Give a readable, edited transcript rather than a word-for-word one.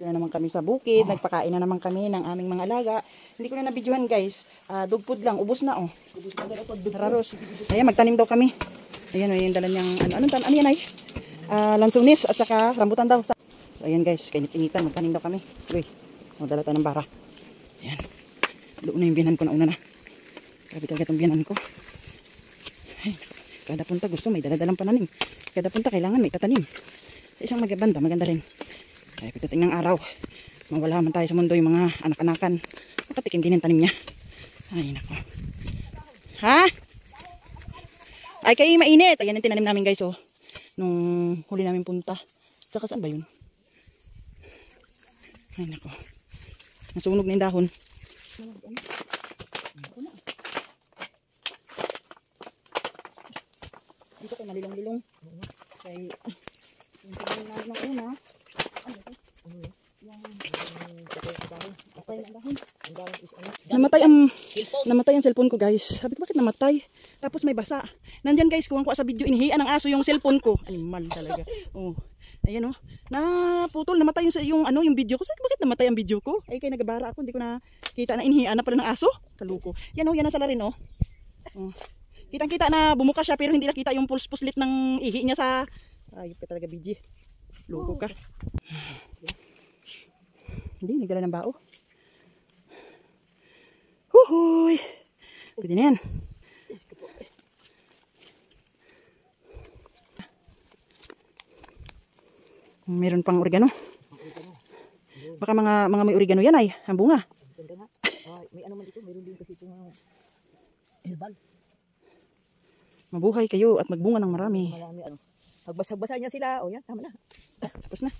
Ito na naman kami sa bukid, nagpakain na naman kami ng aming mga alaga. Hindi ko na nabidyohan guys, dog food lang, ubos na oh. Raros. Ayan, magtanim daw kami. Ayan, yung dala niyang, ano yan ay? Lansunis at saka rambutan daw. So ayan guys, kainit-initan, magtanim daw kami. Uy, magdala tayo ng bara. Ayan, doon na yung biyanan ko na una na. Grabe talaga itong biyanan ko. Ay, kada punta gusto may daladalang pananim. Kada punta kailangan may tatanim. Sa isang maganda rin. Kaya pagdating ng araw, mawala man tayo sa mundo yung mga anak-anakan. Makatikim din ang tanim niya. Ay, nako. Ha? Ay, kayo mainit. Ayan ang tinanim namin guys, oh. Nung huli namin punta. Tsaka saan ba yun? Ay, nako. Nasunog na yung dahon. Dito kay malilong-lilong. Kay yung tingnan namin ng una. Namatay ang cellphone ko guys. Sabi ko bakit namatay? Tapos may basa. Nandyan guys, kuwang ko sa video, inihian ng aso yung cellphone ko. Animal talaga. Oh. Ayan oh. Naputol, namatay yung video ko. Sabi bakit namatay ang video ko? Ay kay nagabara ako, hindi ko na kita na inihian na pala ng aso. Kaluko. Yan oh, yan ang salarin oh. Oh. Kitang-kita na bumuka siya pero hindi nakita yung pulse-puslit ng ihi niya sa ayop ka talaga, BG. Loko ka. Hindi, nagdala ng bao. Huhuy! Pwede na yan. Meron pang oregano. Baka mga may oregano yan ay, ang bunga. May ano man dito, meron din kasi itong herbal. Mabuhay kayo at magbunga ng marami. Marami ano. Hagbas-hagbasa niya sila. O yan, tama na. Tapos na.